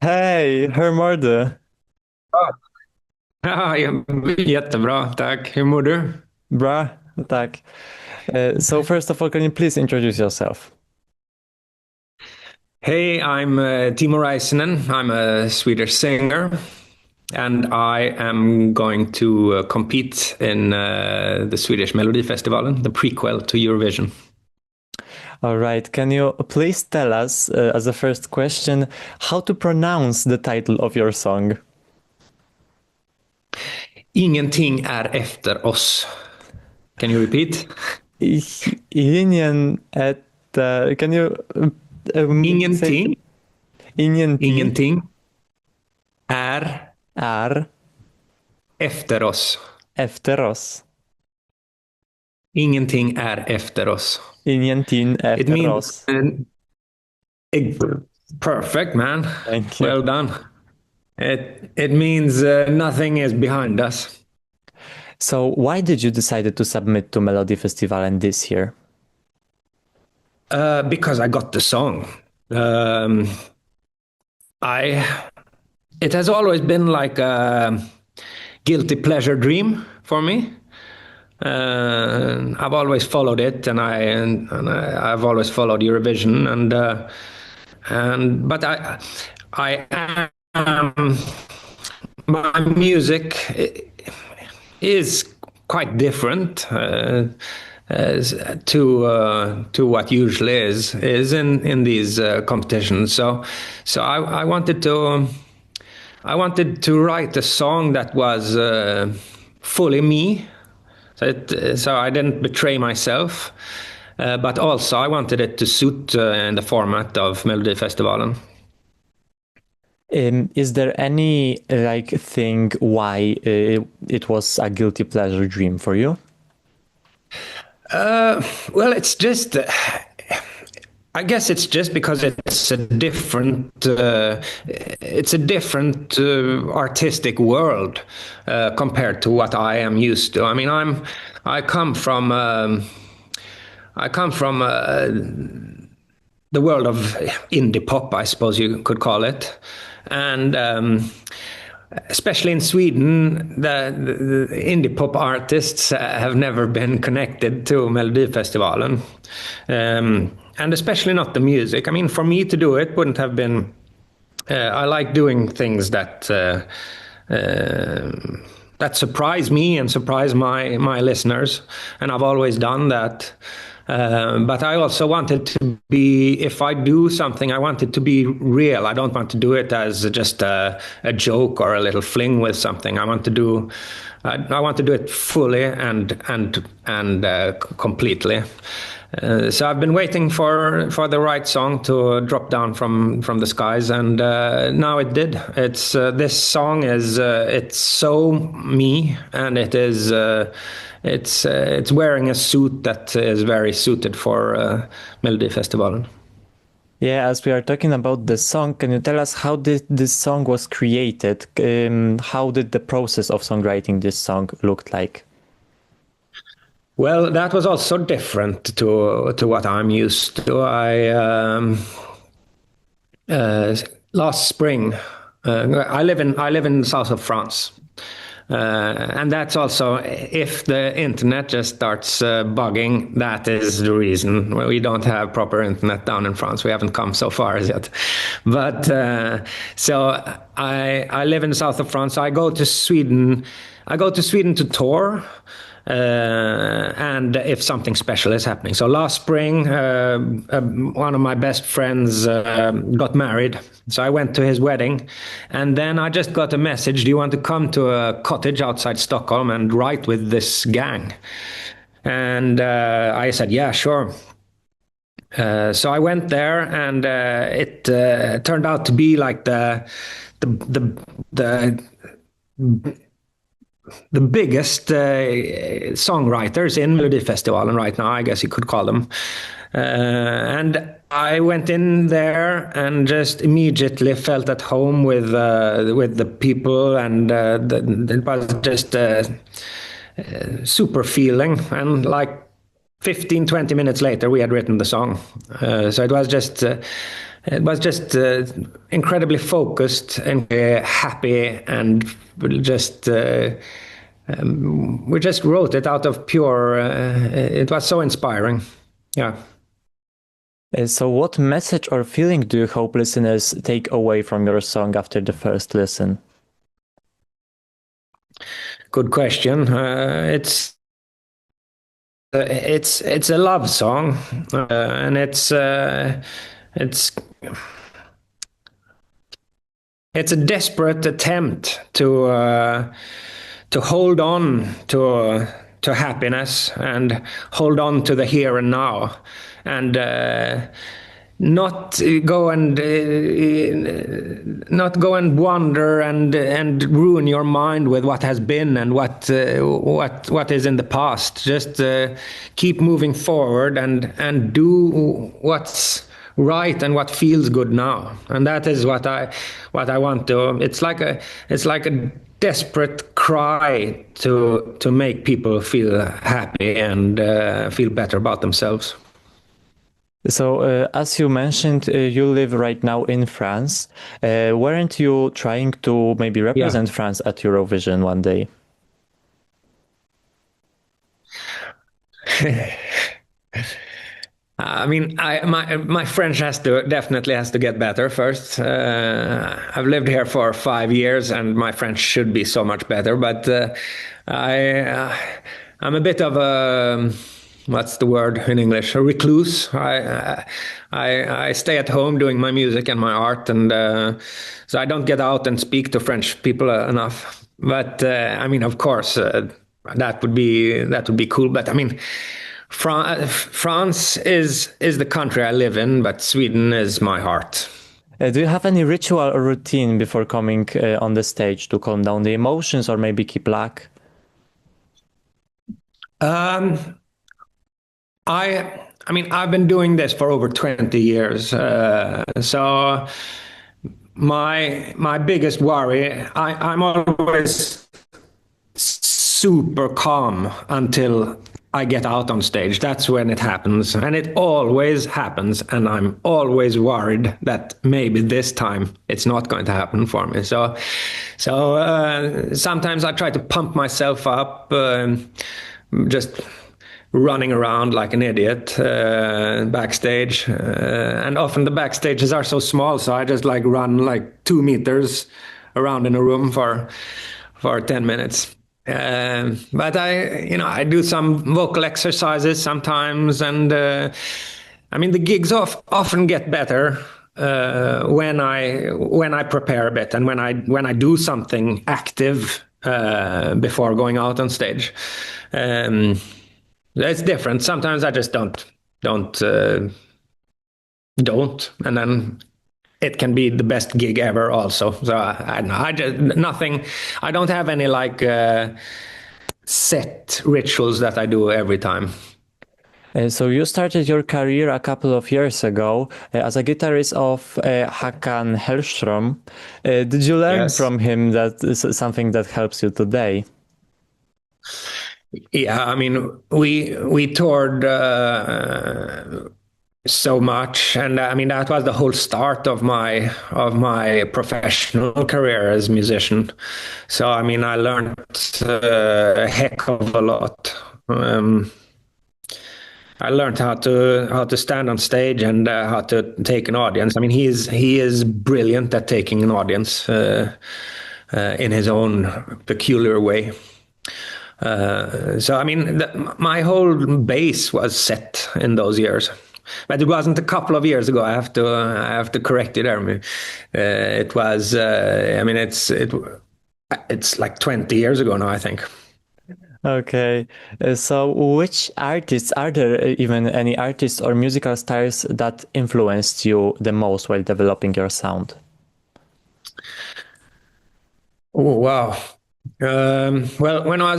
Hej, hur mår du? Ja, ja, jättebra, tack. Hur mår du? Bra, tack. So first of all, can you please introduce yourself? Hey, I'm Timo Räisänen. I'm a Swedish singer, and I am going to compete in the Swedish Melodifestivalen, the prequel to Eurovision. All right, can you please tell us, as a first question, how to pronounce the title of your song? Ingenting är efter oss. Can you repeat? Ingen ett... can you say it? Ingenting, Ingenting ingenting är är efter oss. efter oss. Ingenting är efter oss. Ingenting It efter means oss. perfect, man. Thank you. Well done. It means nothing is behind us. So why did you decide to submit to Melodifestivalen this year? Because I got the song. Um, I it has always been like a guilty pleasure dream for me. I've always followed it, I've always followed Eurovision, and but I am my music is quite different to what usually is in these competitions. So I wanted to write a song that was fully me. So I didn't betray myself, but also I wanted it to suit in the format of Melodifestivalen. Is there any like thing why it was a guilty pleasure dream for you? Well, it's just. I guess it's just because it's a different artistic world compared to what I am used to. I mean, I come from the world of indie pop, I suppose you could call it, and especially in Sweden, the indie pop artists have never been connected to Melodifestivalen, and especially not the music. I mean, for me to do it wouldn't have been. I like doing things that surprise me and surprise my listeners, and I've always done that. But I also wanted to be, if I do something, I want it to be real. I don't want to do it as just a joke or a little fling with something. I want to do it fully and completely. So I've been waiting for the right song to drop down from the skies, and now it did. It's this song is it's so me, and it's wearing a suit that is very suited for Melodifestivalen. Yeah, as we are talking about the song, can you tell us how this song was created? How did the process of songwriting this song look like? Well, that was also different to what I'm used to. Last spring, I live in the south of France, and that's also, if the internet just starts bugging, that is the reason. We don't have proper internet down in France. We haven't come so far as yet, but so I live in the south of France. I go to Sweden. I go to Sweden to tour. And if something special is happening. So last spring, one of my best friends got married. So I went to his wedding, and then I just got a message: "Do you want to come to a cottage outside Stockholm and write with this gang?" And I said, "Yeah, sure." So I went there, and it turned out to be like the the biggest songwriters in Melodifestivalen right now, I guess you could call them. And I went in there and just immediately felt at home with the people, and it was just a super feeling. And like 15, 20 minutes later, we had written the song. So it was just it was just incredibly focused and happy, and just we just wrote it out of pure. It was so inspiring. Yeah. So what message or feeling do you hope listeners take away from your song after the first listen? Good question. It's a love song, and it's a desperate attempt to hold on to happiness and hold on to the here and now, and not go and wander and ruin your mind with what has been and what is in the past. Just keep moving forward and do what's right and what feels good now. And that is what I want to. It's like a desperate cry to make people feel happy and feel better about themselves. So, as you mentioned, you live right now in France. Weren't you trying to maybe represent France at Eurovision one day? I mean, my French definitely has to get better first. I've lived here for 5 years, and my French should be so much better. But I'm a bit of a, what's the word in English? A recluse. I stay at home doing my music and my art, and so I don't get out and speak to French people enough. But I mean, of course, that would be cool. But I mean, France is the country I live in, but Sweden is my heart. Do you have any ritual or routine before coming on the stage to calm down the emotions or maybe keep luck? I mean, I've been doing this for over 20 years. So my biggest worry, I'm always super calm until I get out on stage. That's when it happens. And it always happens. And I'm always worried that maybe this time it's not going to happen for me. So sometimes I try to pump myself up, just running around like an idiot backstage. And often the backstages are so small, so I just like run like 2 meters around in a room for 10 minutes. But I do some vocal exercises sometimes, and I mean the gigs often get better when I prepare a bit and when I do something active before going out on stage. It's different. Sometimes I just don't, and then it can be the best gig ever also. So I just nothing. I don't have any like set rituals that I do every time. So you started your career a couple of years ago as a guitarist of Håkan Hellström. Did you learn from him that is something that helps you today? Yeah, I mean, we toured so much, and I mean that was the whole start of my professional career as a musician. So I mean, I learned a heck of a lot. I learned how to stand on stage and how to take an audience. I mean, he is brilliant at taking an audience in his own peculiar way. So I mean, my whole base was set in those years, but it wasn't a couple of years ago. I have to correct it. It was. I mean, it's like 20 years ago now, I think. Okay, so which artists, are there even any artists or musical styles that influenced you the most while developing your sound? Oh wow. Well, when I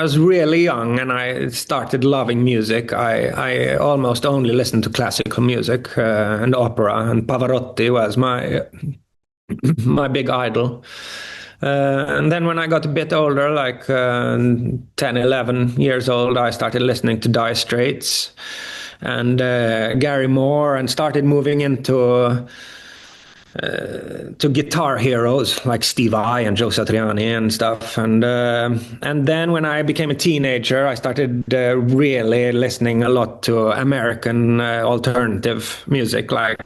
was really young and I started loving music, I almost only listened to classical music and opera, and Pavarotti was my big idol. And then when I got a bit older, like 10, 11 years old, I started listening to Dire Straits Gary Moore, and started moving into to guitar heroes like Steve Vai and Joe Satriani and stuff. And then when I became a teenager, I started really listening a lot to American alternative music like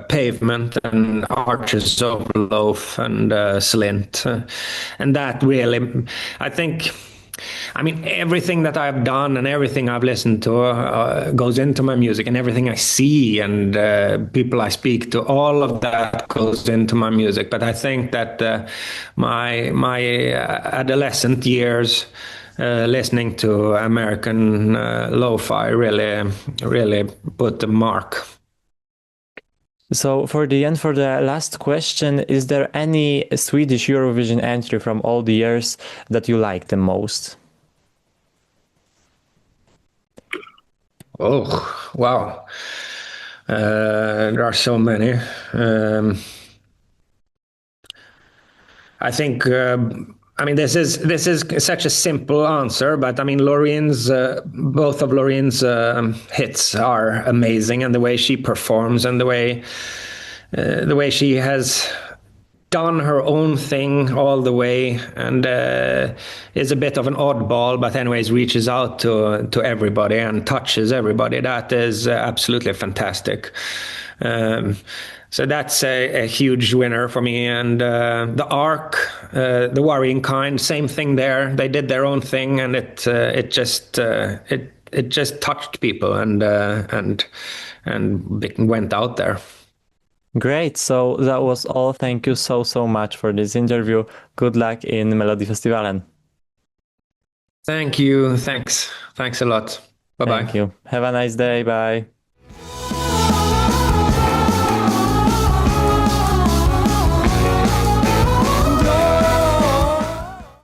Pavement and Archers of Loaf and Slint. And that really, I mean, everything that I've done and everything I've listened to goes into my music, and everything I see and people I speak to, all of that goes into my music. But I think that my adolescent years listening to American lo-fi really put the mark. So for the last question, is there any Swedish Eurovision entry from all the years that you like the most? Oh, wow. There are so many. I think, I mean, this is such a simple answer, but I mean, both of Lorene's hits are amazing, and the way she performs and the way she has done her own thing all the way, and is a bit of an oddball, but anyways reaches out to everybody and touches everybody. That is absolutely fantastic. So that's a huge winner for me. And the Ark, the Worrying Kind, same thing there. They did their own thing, and it just touched people and went out there. Great. So that was all. Thank you so much for this interview. Good luck in Melodifestivalen. Thank you. Thanks a lot. Bye-bye. Thank you. Have a nice day. Bye.